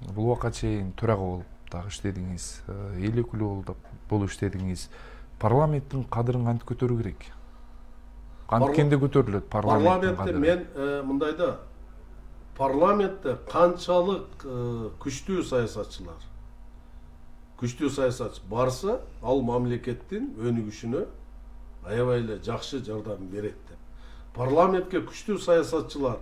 Бул убакка чейин төрага болуп дагы иштедиңиз, эл өкүлү болуп иштедиңиз. Парламенттин кадырын кантип көтөрүү керек? Канткенде көтөрүлөт парламенттин кадыры? Мен мындайда, парламентте канчалык күчтүү саясатчы барса, ал мамлекеттин өнүгүшүнө аябай эле жакшы жардам берет деп. Парламентке күчтүү саясатчылар,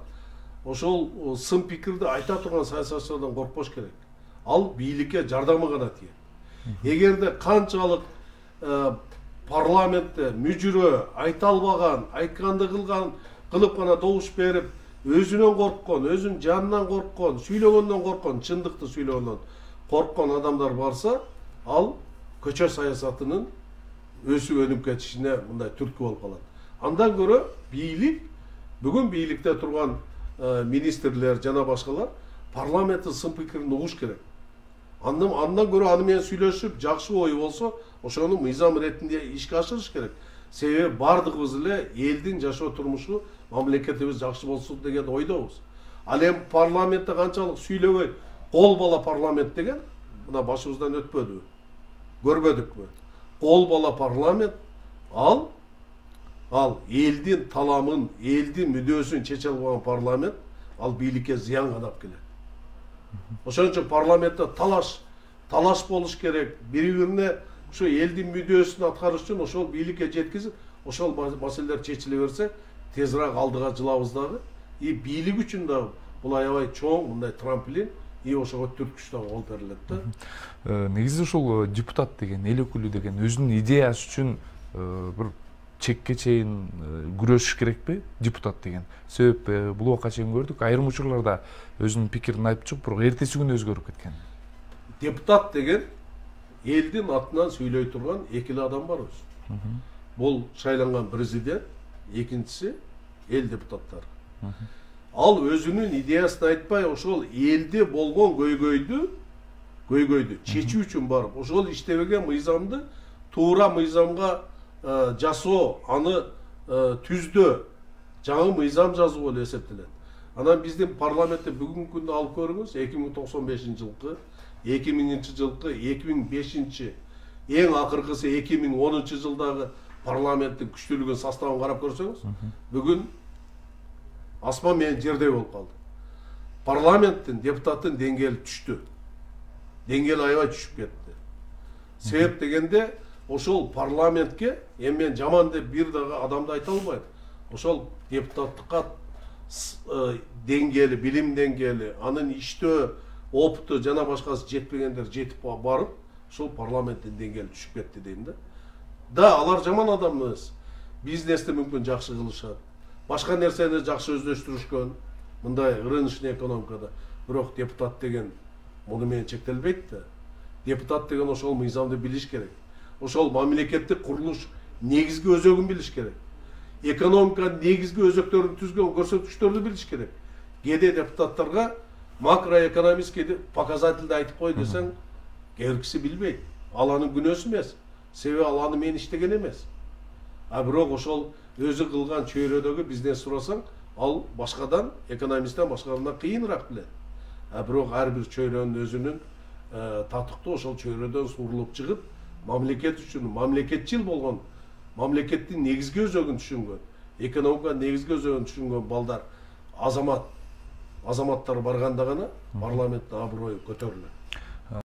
ошол сын пикирди айта турган саясатчылардан коркпош керек. Ал бийликке жардамы гана тиет. Эгерде канчалык парламентте мүжүрө айта албаган, айтканды кылып гана добуш берип, өзүнөн корккон, өзүнүн жанынан корккон, сүйлөгөндөн корккон, чындыкты сүйлөгөндөн корккон адамдар барса, ал көчө саясатынын өсүп өнүп кетишине мындай түрткү болуп калат. Андан көрө бийлик, бүгүн бийликте турган министрлер жана башкалар парламенттин сын пикирин угуш керек. Андан көрө аны менен сүйлөшүп, жакшы ой болсо, ошону мыйзам иретинде ишке ашырыш керек. Себеби бардыгыбыз эле элдин жашоо турмушу, мамлекетибиз жакшы болсун деген ойдобуз. Ал эми парламентте канчалык сүйлөбөй, кол бала парламент деген мына башыбыздан өтпөдүбү? Көрбөдүкпү? Кол бала парламент ал элдин таламын, элдин мүдөөсүн чече албаган парламент, ал бийликке зыян каап келет. Ошон үчүн парламентте талаш болуш керек. Бири-бирине ошо элдин мүдөөсүн аткарыш үчүн ошол бийликке жеткизип, ошол маселелер чечиле берсе, тезирээк алдыга жылабыз дагы. Бийлик үчүн да бул аябай чоң мындай трамплин, ошого түрткүч да болуп берилет да. Негизи ушул депутат деген, эл өкүлү деген өзүнүн идеясы үчүн бир чекке чейин күрөшүш керекпи депутат деген? Себеп бул убакка чейин көрдүк, айрым учурларда өзүнүн пикирин айтып чыгып, бирок эртеси күнү өзгөрүп кеткен. Депутат деген элдин атынан сүйлөй турган эки эле адам бар өзү. Бул шайланган президент, экинчиси эл депутаттары. Ал өзүнүн идеясын айтпай, ошол элде болгон көйгөйдү чечүү үчүн барып, ошол иштебеген мыйзамды туура мыйзамга жасоо, аны түздөө, жаңы мыйзам жазуу болуп эсептелет. Анан биздин парламентте бүгүнкү күндө алып көрүңүз, 2095-жылкы, 2000-жылкы, 2005, эң акыркысы 2010-жылдагы парламенттин күчтүүлүгүнүн составын карап көрсөңүз, бүгүн асман менен жердей болуп калды. Парламенттин, депутаттын деңгээли түштү. Деңгээли аябай түшүп кетти. Себеп дегенде, ошол парламентке, мен жаман деп бир дагы адамды айта албайм. Ошол депутаттыкка деңгээли, билим деңгээли, анын иштөө опыту жана башкасы жетпегендер жетип барып, ошол парламенттин деңгээли түшүп кетти дейм да. Да, алар жаман адам эмес. Бизнести мүмкүн жакшы кылышат. Башка нерсени жакшы өздөштүрүшкөн, мындай рыночный экономикада. Бирок депутат деген муну менен чектелбейт да. Депутат деген ошол мыйзамды билиш керек. Ошол мамлекеттик курулуш негизги өзөгүн билиш керек. Экономиканын негизги өзөктөрүн түзгөн көрсөткүчтөрдү билиш керек. Кээде депутаттарга макроэкономический показательди айтып кой десең, кээ биркиси билбейт. Ал анын күнөөсү эмес. Себеби ал аны менен иштеген эмес. Бирок ошол өзү кылган чөйрөдөгү бизнес сурасаң, ал башкадан, экономисттен башкадан кыйыныраак билет. Бирок ар бир чөйрөнүн өзүнүн татыктуу ошол чөйрөдөн сурулуп чыгып, мамлекет үчүн мамлекетчил болгон, мамлекеттин негизги өзөгүн түшүнгөн, экономиканын негизги өзөгүн түшүнгөн балдар, азаматтар барганда гана парламенттин аброю көтөрүлөт.